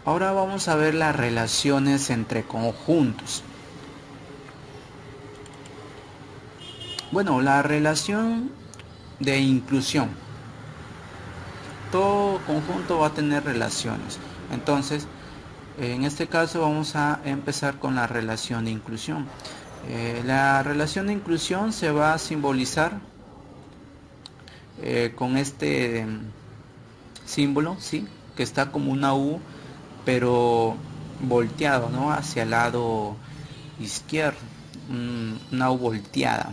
Ahora vamos a ver las relaciones entre conjuntos. Bueno, la relación de inclusión. Todo conjunto va a tener relaciones. Entonces, en este caso vamos a empezar con la relación de inclusión. La relación de inclusión se va a simbolizar con este símbolo, ¿sí? Que está como una U, pero volteado, ¿no? Hacia el lado izquierdo. Una U volteada,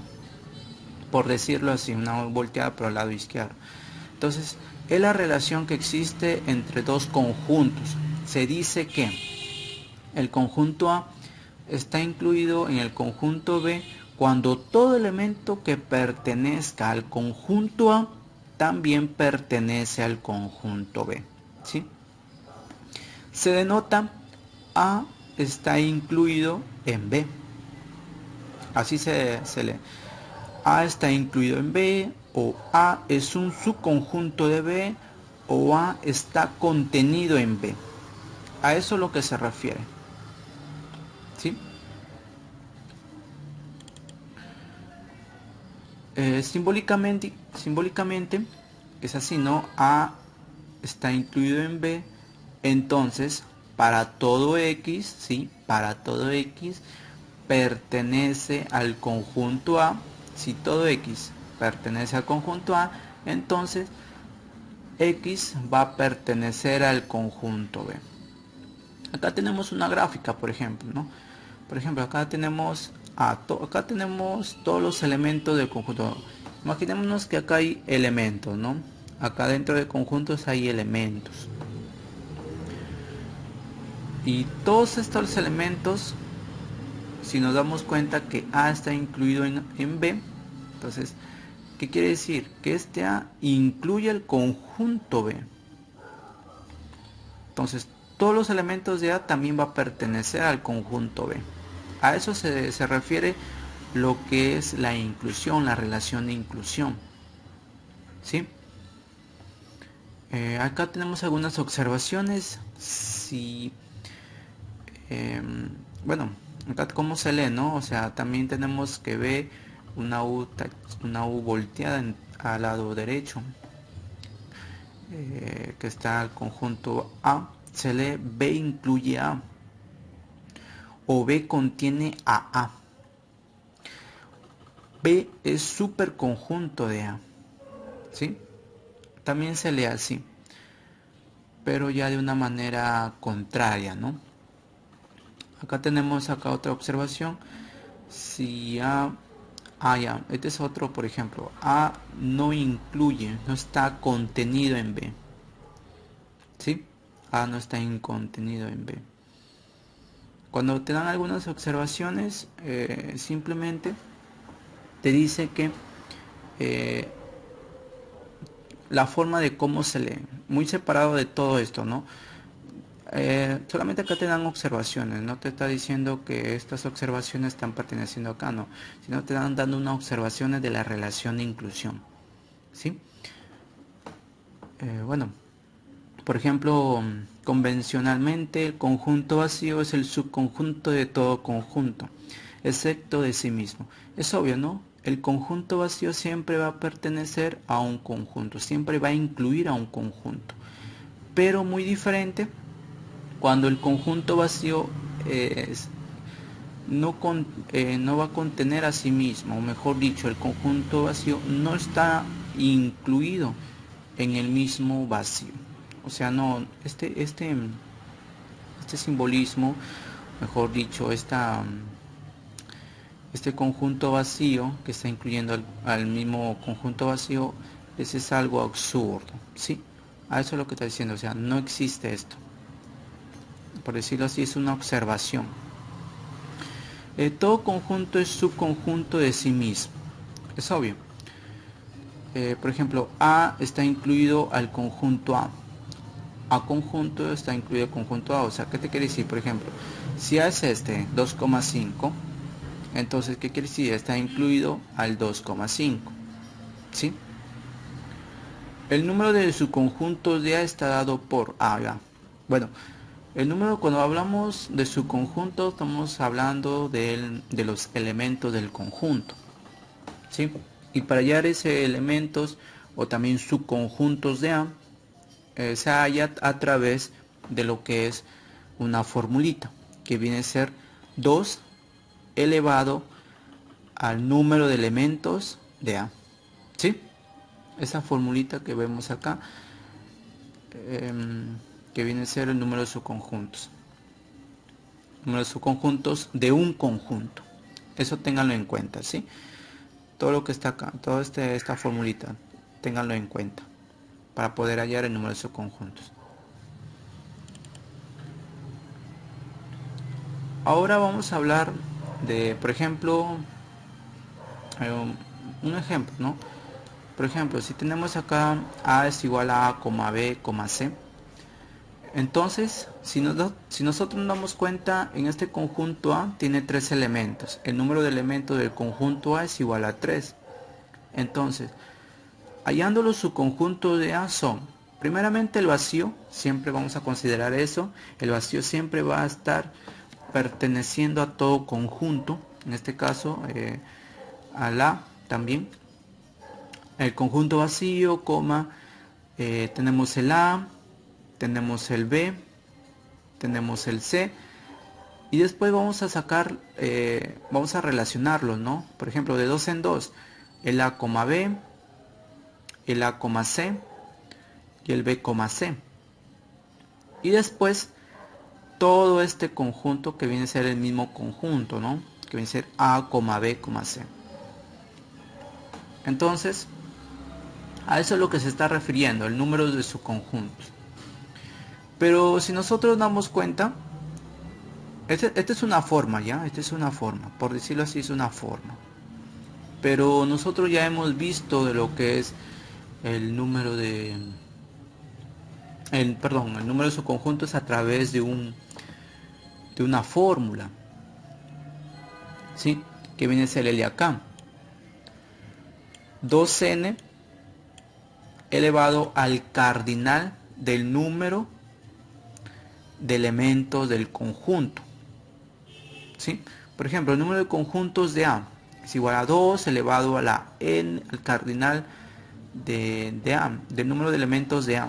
por decirlo así, una U volteada pero al lado izquierdo. Entonces, es la relación que existe entre dos conjuntos. Se dice que el conjunto A está incluido en el conjunto B cuando todo elemento que pertenezca al conjunto A también pertenece al conjunto B. ¿Sí? Se denota A está incluido en B. Así se lee. A está incluido en B, o A es un subconjunto de B, o A está contenido en B. A eso es lo que se refiere. ¿Sí? Simbólicamente es así, ¿no? A está incluido en B, entonces para todo X, ¿sí? Para todo X pertenece al conjunto A. Si todo X pertenece al conjunto A, entonces X va a pertenecer al conjunto B. Acá tenemos una gráfica, por ejemplo, ¿no? Por ejemplo, acá tenemos acá tenemos todos los elementos del conjunto. Imaginémonos que acá hay elementos, ¿no? Acá dentro de conjuntos hay elementos. Y todos estos elementos, si nos damos cuenta que A está incluido en B, entonces, ¿qué quiere decir? Que este A incluye el conjunto B. Entonces, todos los elementos de A también va a pertenecer al conjunto B. A eso se refiere lo que es la inclusión, la relación de inclusión. ¿Sí? Acá tenemos algunas observaciones. Si, eh, bueno, acá cómo se lee, ¿no? O sea, también tenemos que ver una U volteada al lado derecho, que está el conjunto A. Se lee B incluye A, o B contiene a A. B es superconjunto de A. ¿Sí? También se lee así, pero ya de una manera contraria, ¿no? Acá tenemos otra observación. Si A, ya, este es otro, por ejemplo, A no incluye, no está contenido en B. ¿Sí? A no está contenido en B. Cuando te dan algunas observaciones, simplemente te dice que eh, la forma de cómo se lee, muy separado de todo esto, ¿no? Solamente acá te dan observaciones, no te está diciendo que estas observaciones están perteneciendo acá, no, sino te dan dando unas observaciones de la relación de inclusión, ¿sí? Bueno, por ejemplo, convencionalmente el conjunto vacío es el subconjunto de todo conjunto, excepto de sí mismo. Es obvio, ¿no? El conjunto vacío siempre va a pertenecer a un conjunto, siempre va a incluir a un conjunto, pero muy diferente cuando el conjunto vacío no va a contener a sí mismo, o mejor dicho, el conjunto vacío no está incluido en el mismo vacío. O sea, no, este simbolismo, mejor dicho, este conjunto vacío que está incluyendo al mismo conjunto vacío, ese es algo absurdo, ¿sí? A eso es lo que está diciendo, o sea, no existe esto. Por decirlo así, es una observación. Todo conjunto es subconjunto de sí mismo, es obvio. Por ejemplo, A está incluido al conjunto A. A conjunto está incluido el conjunto A. O sea, ¿qué te quiere decir? Por ejemplo, si A es este 2,5, entonces, ¿qué quiere decir? Está incluido al 2,5. ¿Sí? El número de subconjuntos de A está dado por A. Bueno, El número, cuando hablamos de su conjunto, estamos hablando de los elementos del conjunto, ¿sí? Y para hallar ese elementos o también subconjuntos de A, se halla a través de lo que es una formulita, que viene a ser 2 elevado al número de elementos de A, ¿sí? Esa formulita que vemos acá, que viene a ser el número de subconjuntos. Número de subconjuntos de un conjunto. Eso ténganlo en cuenta, ¿sí? Todo lo que está acá, toda esta formulita, ténganlo en cuenta para poder hallar el número de subconjuntos. Ahora vamos a hablar de, por ejemplo, un ejemplo, ¿no? Por ejemplo, si tenemos acá A es igual a A, B, C. Entonces, si nosotros nos damos cuenta, en este conjunto A tiene 3 elementos. El número de elementos del conjunto A es igual a 3. Entonces, hallando los subconjuntos de A son, primeramente el vacío, siempre vamos a considerar eso. El vacío siempre va a estar perteneciendo a todo conjunto, en este caso al A también. El conjunto vacío, tenemos el A, tenemos el B, tenemos el C, y después vamos a sacar, vamos a relacionarlos, ¿no? Por ejemplo, de 2 en 2, el A, B, el A, C y el B, C. Y después todo este conjunto que viene a ser el mismo conjunto, ¿no? Que viene a ser A, B, C. Entonces, a eso es lo que se está refiriendo, el número de subconjuntos. Pero si nosotros damos cuenta, esta es una forma, ¿ya? Esta es una forma, por decirlo así, es una forma. Pero nosotros ya hemos visto de lo que es el número de... el número de subconjuntos a través de una fórmula, ¿sí? Que viene a ser el de acá. 2n elevado al cardinal del número de elementos del conjunto, ¿sí? Por ejemplo, el número de conjuntos de A es igual a 2 elevado a la n al cardinal de A, del número de elementos de A.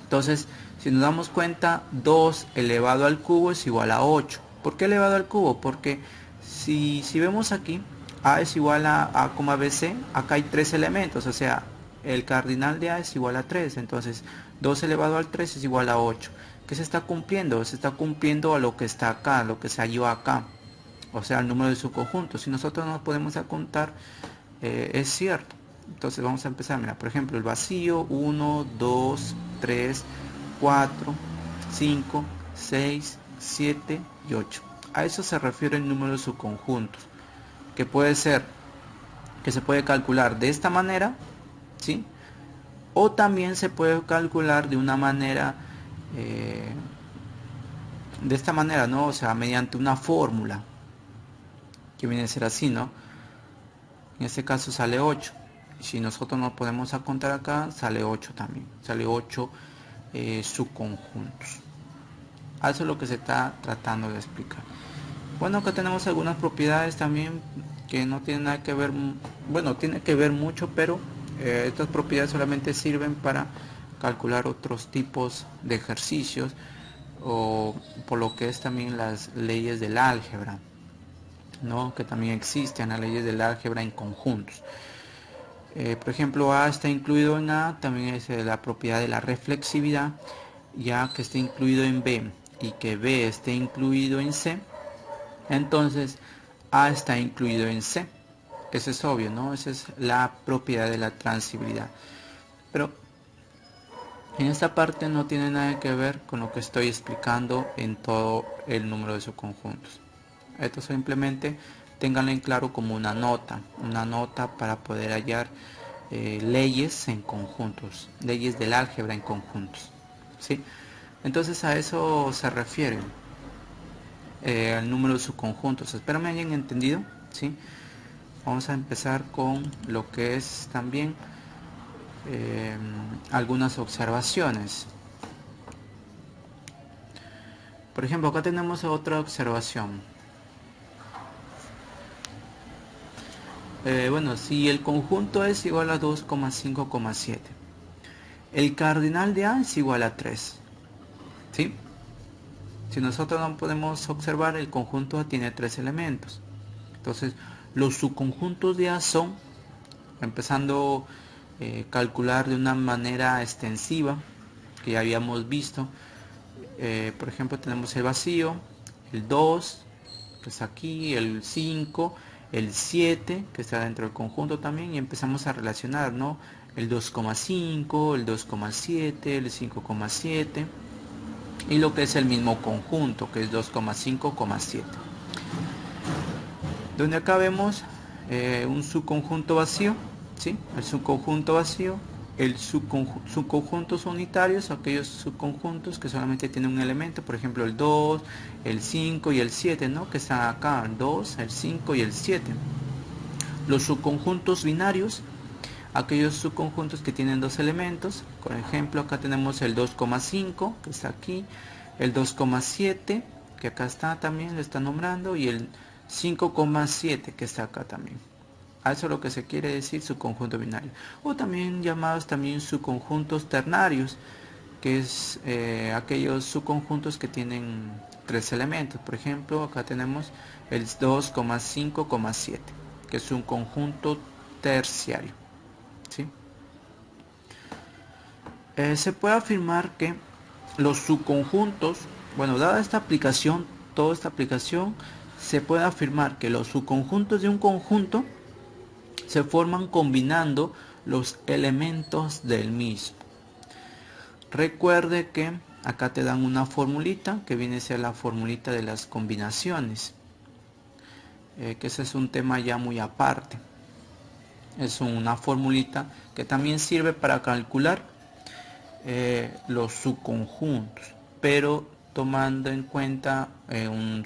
Entonces, si nos damos cuenta, 2 elevado al cubo es igual a 8. ¿Por qué elevado al cubo? Porque si vemos aquí, A es igual a, BC, acá hay 3 elementos, o sea, el cardinal de A es igual a 3, entonces 2 elevado al 3 es igual a 8. ¿Qué se está cumpliendo? Se está cumpliendo a lo que está acá, lo que se halló acá, o sea, el número de subconjuntos. Si nosotros no podemos contar, es cierto. Entonces vamos a empezar, mira, por ejemplo, el vacío, 1, 2, 3, 4, 5, 6, 7 y 8. A eso se refiere el número de subconjuntos, que se puede calcular de esta manera, ¿sí? O también se puede calcular de una manera, de esta manera, ¿no? O sea, mediante una fórmula, que viene a ser así, ¿no? En este caso sale 8. Y si nosotros nos podemos contar acá, sale 8 también. Sale 8 subconjuntos. Eso es lo que se está tratando de explicar. Bueno, acá tenemos algunas propiedades también que no tienen nada que ver, bueno, tiene que ver mucho, pero estas propiedades solamente sirven para calcular otros tipos de ejercicios, o por lo que es también las leyes del álgebra, ¿no? Que también existen las leyes del álgebra en conjuntos. Por ejemplo, A está incluido en A, también es la propiedad de la reflexividad, ya que está incluido en B y que B esté incluido en C, entonces A está incluido en C. Eso es obvio, ¿no? Esa es la propiedad de la transibilidad. Pero en esta parte no tiene nada que ver con lo que estoy explicando en todo el número de subconjuntos. Esto simplemente ténganlo en claro como una nota para poder hallar leyes en conjuntos, leyes del álgebra en conjuntos, ¿sí? Entonces a eso se refiere el número de subconjuntos. Espero me hayan entendido, ¿sí? Vamos a empezar con lo que es también algunas observaciones. Por ejemplo, acá tenemos otra observación. Bueno, si el conjunto es igual a 2,5,7, el cardinal de A es igual a 3, ¿sí? Si nosotros no podemos observar, el conjunto A tiene 3 elementos. Entonces, los subconjuntos de A son, empezando a calcular de una manera extensiva, que ya habíamos visto. Por ejemplo, tenemos el vacío, el 2, que está aquí, el 5, el 7, que está dentro del conjunto también, y empezamos a relacionar, ¿no? El 2,5, el 2,7, el 5,7, y lo que es el mismo conjunto, que es 2,5,7. Donde acá vemos un subconjunto vacío, ¿sí? El subconjunto vacío, el subconjuntos unitarios, aquellos subconjuntos que solamente tienen un elemento, por ejemplo el 2, el 5 y el 7, ¿no? Que están acá, el 2, el 5 y el 7. Los subconjuntos binarios, aquellos subconjuntos que tienen dos elementos, por ejemplo acá tenemos el 2,5 que está aquí, el 2,7 que acá está también, lo está nombrando, y el 5,7 que está acá también. A eso es lo que se quiere decir subconjunto binario, o también llamados también subconjuntos ternarios, que es aquellos subconjuntos que tienen tres elementos. Por ejemplo, acá tenemos el 2,5,7, que es un conjunto terciario, ¿sí? Se puede afirmar que los subconjuntos, bueno, dada esta aplicación, toda esta aplicación, se puede afirmar que los subconjuntos de un conjunto se forman combinando los elementos del mismo. Recuerde que acá te dan una formulita que viene a ser la formulita de las combinaciones, que ese es un tema ya muy aparte. Es una formulita que también sirve para calcular los subconjuntos, pero tomando en cuenta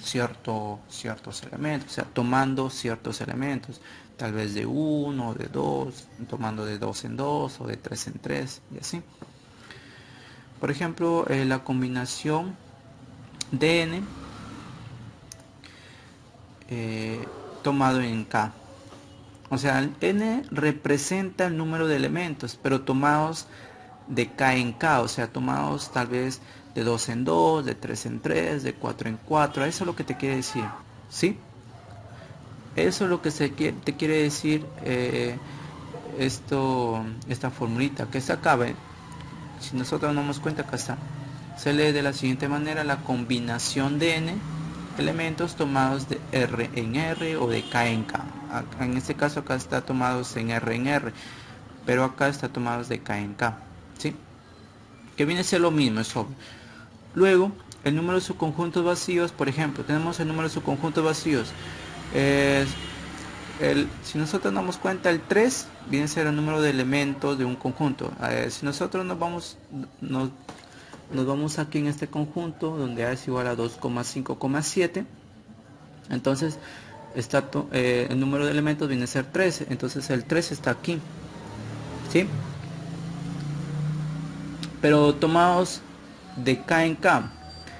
ciertos elementos, o sea, tomando ciertos elementos, tal vez de 1 o de 2, tomando de 2 en 2 o de 3 en 3 y así. Por ejemplo, la combinación Dn tomado en K. O sea, el n representa el número de elementos, pero tomados de K en K, o sea, tomados tal vez de 2 en 2, de 3 en 3, de 4 en 4. Eso es lo que te quiere decir, ¿sí? Eso es lo que te quiere decir esta formulita que está acá. Si nosotros nos damos cuenta, acá está. Se lee de la siguiente manera: la combinación de n elementos tomados de R en R o de K en K. En este caso acá está tomados en R, pero acá está tomados de K en K, ¿sí? Que viene a ser lo mismo, es obvio. Luego, el número de subconjuntos vacíos, por ejemplo, tenemos el número de subconjuntos vacíos. Si nosotros nos damos cuenta, el 3 viene a ser el número de elementos de un conjunto. Si nosotros nos vamos aquí en este conjunto, donde A es igual a 2,5,7, entonces el número de elementos viene a ser 13, entonces el 3 está aquí, ¿sí? Pero tomados de K en K.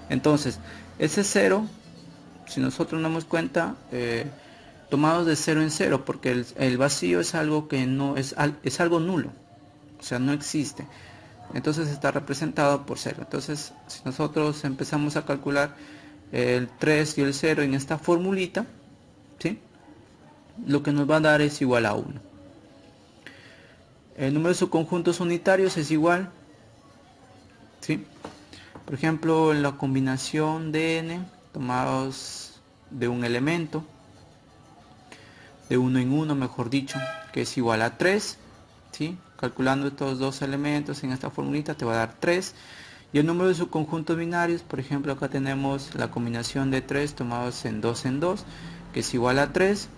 Entonces, ese 0, si nosotros nos damos cuenta, tomados de 0 en 0, porque el vacío es algo que no es algo nulo, o sea, no existe. Entonces está representado por 0. Entonces, si nosotros empezamos a calcular el 3 y el 0 en esta formulita, ¿sí?, lo que nos va a dar es igual a 1. El número de subconjuntos unitarios es igual, ¿sí? Por ejemplo, la combinación de n tomados de un elemento, de 1 en 1, mejor dicho, que es igual a 3, ¿sí? Calculando estos dos elementos en esta formulita te va a dar 3. Y el número de subconjuntos binarios, por ejemplo, acá tenemos la combinación de 3 tomados en 2 en 2, que es igual a 3.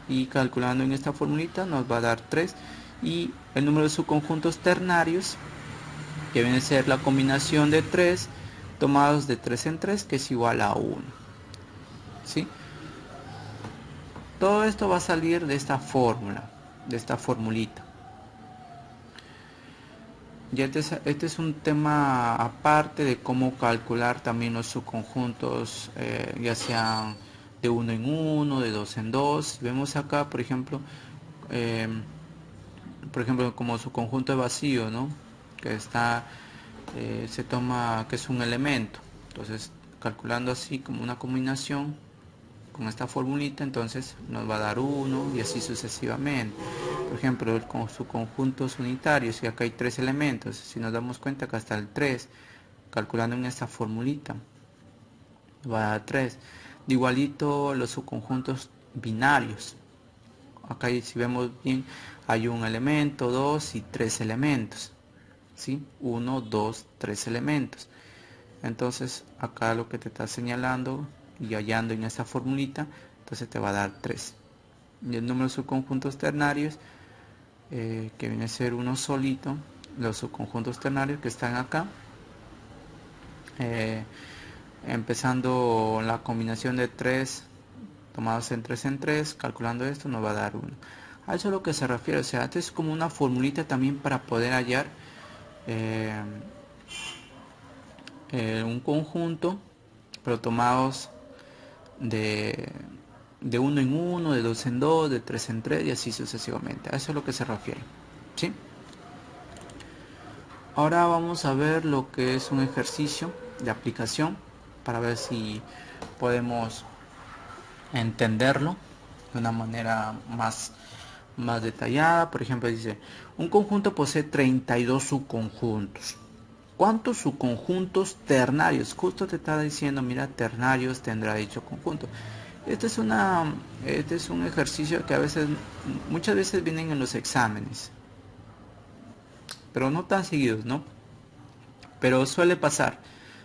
Y calculando en esta formulita nos va a dar 3. Y el número de subconjuntos ternarios, que viene a ser la combinación de 3 tomados de 3 en 3, que es igual a 1, ¿sí? Todo esto va a salir de esta fórmula, de esta formulita. Ya este es un tema aparte de cómo calcular también los subconjuntos, ya sean de uno en uno, de dos en dos. Vemos acá, eh, por ejemplo, como subconjunto de vacío, ¿no? Que está, se toma que es un elemento. Entonces, calculando así como una combinación con esta formulita, entonces nos va a dar 1 y así sucesivamente. Por ejemplo, con sus conjuntos unitarios, y acá hay 3 elementos, si nos damos cuenta que hasta el 3, calculando en esta formulita, va a dar 3. De igualito los subconjuntos binarios. Acá si vemos bien, hay un elemento, 2 y 3 elementos. ¿Sí? 1, 2, 3 elementos. Entonces acá lo que te está señalando y hallando en esta formulita, entonces te va a dar 3. Y el número de subconjuntos ternarios, que viene a ser uno solito, los subconjuntos ternarios que están acá, empezando la combinación de 3 tomados en 3, calculando esto nos va a dar 1. A eso es lo que se refiere, o sea, esto es como una formulita también para poder hallar un conjunto, pero tomados de, de uno en uno, de dos en dos, de tres en tres y así sucesivamente. A eso es lo que se refiere. ¿Sí? Ahora vamos a ver lo que es un ejercicio de aplicación para ver si podemos entenderlo de una manera más detallada. Por ejemplo, dice, un conjunto posee 32 subconjuntos. ¿Cuántos subconjuntos ternarios? Justo te está diciendo, mira, ternarios tendrá dicho conjunto. Este es un ejercicio que muchas veces vienen en los exámenes, pero no tan seguidos, ¿no? Pero suele pasar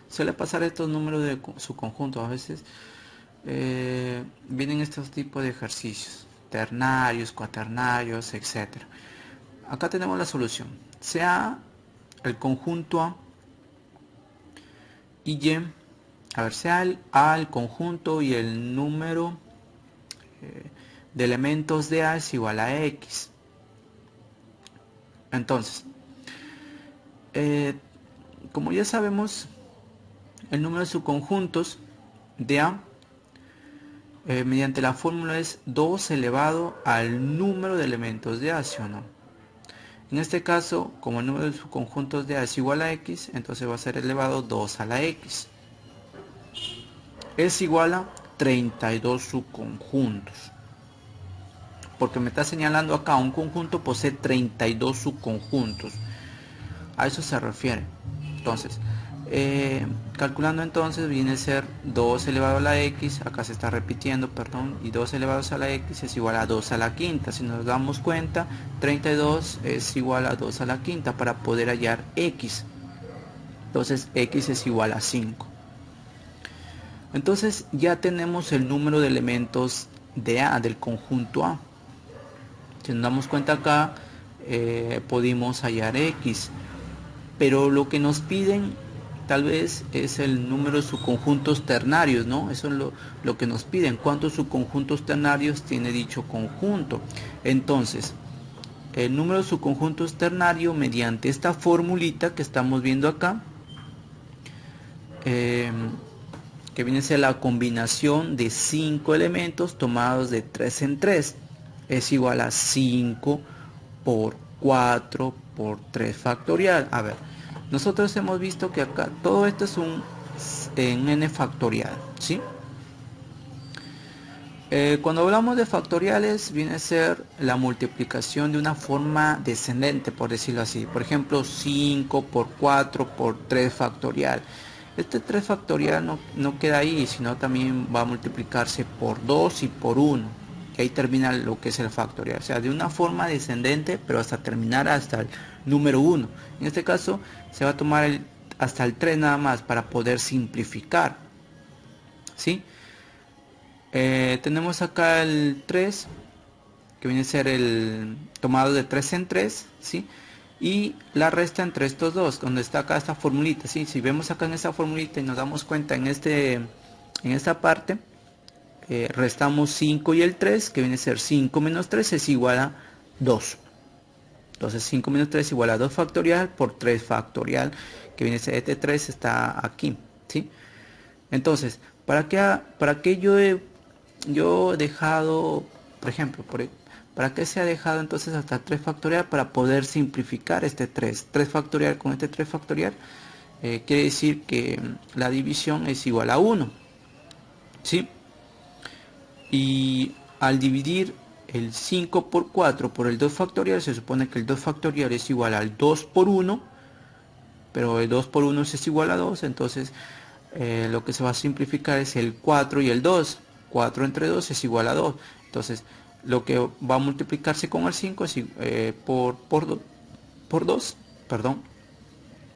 estos números de subconjuntos. A veces vienen estos tipos de ejercicios, ternarios, cuaternarios, etcétera. Acá tenemos la solución. Sea el conjunto A y Y, a ver, sea el A el conjunto y el número de elementos de A es igual a X. Entonces, como ya sabemos, el número de subconjuntos de A mediante la fórmula es 2 elevado al número de elementos de A, ¿sí o no? En este caso, como el número de subconjuntos de A es igual a X, entonces va a ser elevado 2 a la X. Es igual a 32 subconjuntos. Porque me está señalando acá, un conjunto posee 32 subconjuntos. A eso se refiere. Entonces, calculando entonces viene a ser 2 elevado a la X, acá se está repitiendo, perdón, y 2 elevado a la X es igual a 2 a la quinta. Si nos damos cuenta, 32 es igual a 2 a la quinta para poder hallar X. Entonces, X es igual a 5. Entonces, ya tenemos el número de elementos de A, del conjunto A. Si nos damos cuenta acá, pudimos hallar X. Pero lo que nos piden tal vez es el número de subconjuntos ternarios, ¿no? Eso es lo que nos piden. ¿Cuántos subconjuntos ternarios tiene dicho conjunto? Entonces, el número de subconjuntos ternarios mediante esta formulita que estamos viendo acá, que viene a ser la combinación de 5 elementos tomados de 3 en 3, es igual a 5 por 4 por 3 factorial. A ver, nosotros hemos visto que acá todo esto es un n factorial, ¿sí? Cuando hablamos de factoriales viene a ser la multiplicación de una forma descendente, por decirlo así. Por ejemplo, 5 por 4 por 3 factorial. Este 3 factorial no queda ahí, sino también va a multiplicarse por 2 y por 1. Y ahí termina lo que es el factorial. O sea, de una forma descendente, pero hasta terminar hasta el número 1. En este caso, se va a tomar hasta el 3 nada más para poder simplificar. ¿Sí? Tenemos acá el 3, que viene a ser el tomado de 3 en 3, ¿sí? Y la resta entre estos dos, donde está acá esta formulita, ¿sí? Si vemos acá en esta formulita y nos damos cuenta en esta parte, restamos 5 y el 3, que viene a ser 5 menos 3 es igual a 2. Entonces 5 menos 3 igual a 2 factorial por 3 factorial, que viene a ser este 3 está aquí, ¿sí? Entonces, para qué yo he dejado, por ejemplo, ¿para qué se ha dejado entonces hasta 3 factorial? Para poder simplificar este 3. 3 factorial con este 3 factorial quiere decir que la división es igual a 1, ¿sí? Y al dividir el 5 por 4 por el 2 factorial, se supone que el 2 factorial es igual al 2 por 1, pero el 2 por 1 es igual a 2, entonces lo que se va a simplificar es el 4 y el 2. 4 entre 2 es igual a 2. Entonces, lo que va a multiplicarse con el 5 es por 2, perdón.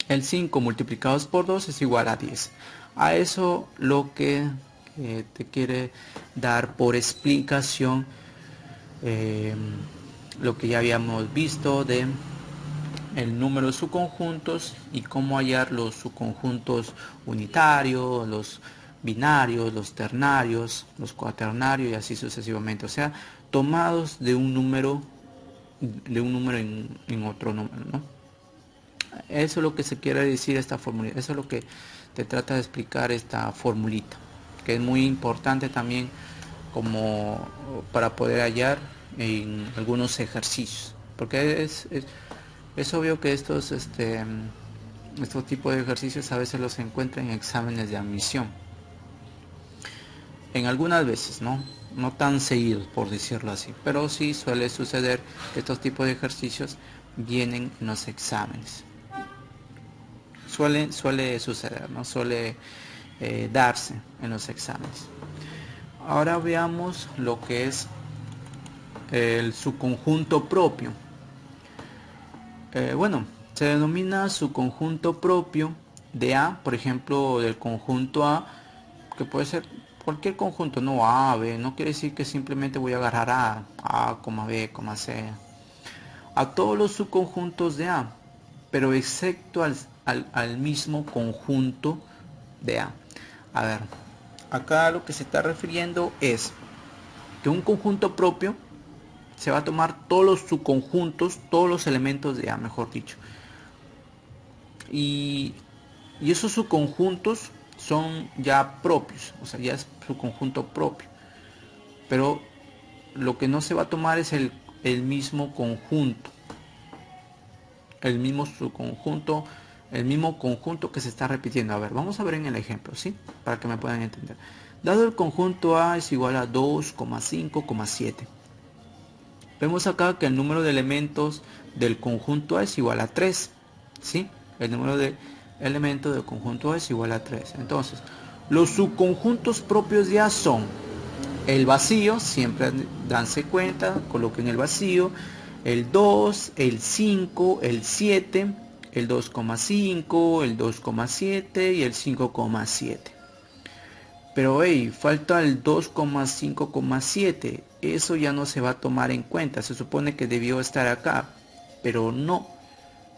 El 5 multiplicados por 2 es igual a 10. A eso lo que te quiere dar por explicación lo que ya habíamos visto de el número de subconjuntos y cómo hallar los subconjuntos unitarios, los binarios, los ternarios, los cuaternarios y así sucesivamente. O sea, tomados de un número en otro número, ¿no? Eso es lo que se quiere decir esta formulita, eso es lo que te trata de explicar esta formulita, que es muy importante también como para poder hallar en algunos ejercicios, porque es obvio que estos tipos de ejercicios a veces los encuentran en exámenes de admisión. En algunas veces, no tan seguidos, por decirlo así, pero sí suele suceder que estos tipos de ejercicios vienen en los exámenes. Suele suceder, ¿no? Suele darse en los exámenes. Ahora veamos lo que es el subconjunto propio. Bueno, se denomina subconjunto propio de A, por ejemplo, del conjunto A, que puede ser cualquier conjunto, no A, B, no quiere decir que simplemente voy a agarrar A, B, C, a todos los subconjuntos de A, pero excepto al mismo conjunto de A. A ver, acá lo que se está refiriendo es que un conjunto propio se va a tomar todos los subconjuntos, todos los elementos de A, mejor dicho. Y esos subconjuntos son ya propios, o sea, ya es su conjunto propio. Pero lo que no se va a tomar es el mismo conjunto, el mismo subconjunto, el mismo conjunto que se está repitiendo. A ver, vamos a ver en el ejemplo, ¿sí? Para que me puedan entender. Dado el conjunto A es igual a 2,5,7. Vemos acá que el número de elementos del conjunto A es igual a 3, ¿sí? El número de elementos del conjunto A es igual a 3. Entonces, los subconjuntos propios de A son el vacío, siempre danse cuenta, coloquen el vacío, el 2, el 5, el 7, el 2,5, el 2,7 y el 5,7. Pero hey, falta el 2,5,7. Eso ya no se va a tomar en cuenta. Se supone que debió estar acá, pero no.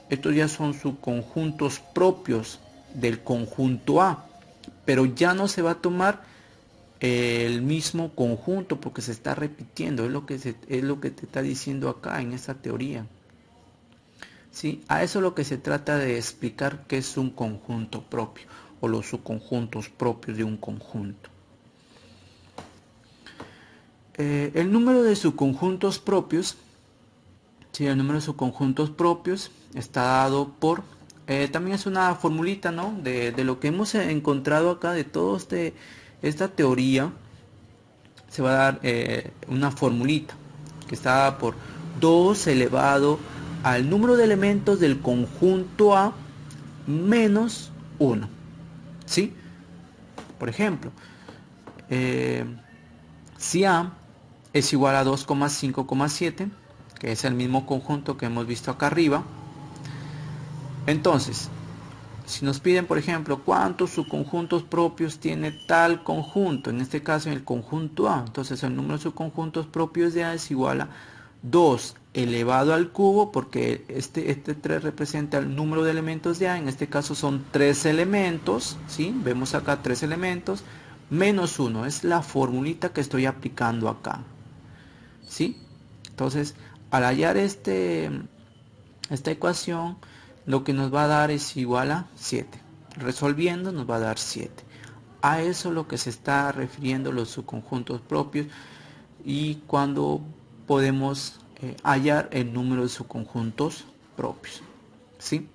Estos ya son subconjuntos propios del conjunto A, pero ya no se va a tomar el mismo conjunto porque se está repitiendo. Es lo que te está diciendo acá en esta teoría. ¿Sí? A eso es lo que se trata de explicar qué es un conjunto propio o los subconjuntos propios de un conjunto. El número de subconjuntos propios, ¿sí? El número de subconjuntos propios está dado por, también es una formulita, ¿no? De lo que hemos encontrado acá, de toda esta teoría, se va a dar una formulita que está dada por 2 elevado al número de elementos del conjunto A menos 1. ¿Sí? Por ejemplo, si A es igual a 2,5,7, que es el mismo conjunto que hemos visto acá arriba, entonces, si nos piden, por ejemplo, cuántos subconjuntos propios tiene tal conjunto, en este caso en el conjunto A, entonces el número de subconjuntos propios de A es igual a 2 elevado al cubo, porque este 3 representa el número de elementos de A, en este caso son 3 elementos, ¿sí? Vemos acá 3 elementos, menos 1, es la formulita que estoy aplicando acá, ¿sí? Entonces, al hallar este Esta ecuación lo que nos va a dar es igual a 7. Resolviendo nos va a dar 7. A eso lo que se está refiriendo los subconjuntos propios y cuando podemos hallar el número de subconjuntos propios, ¿sí?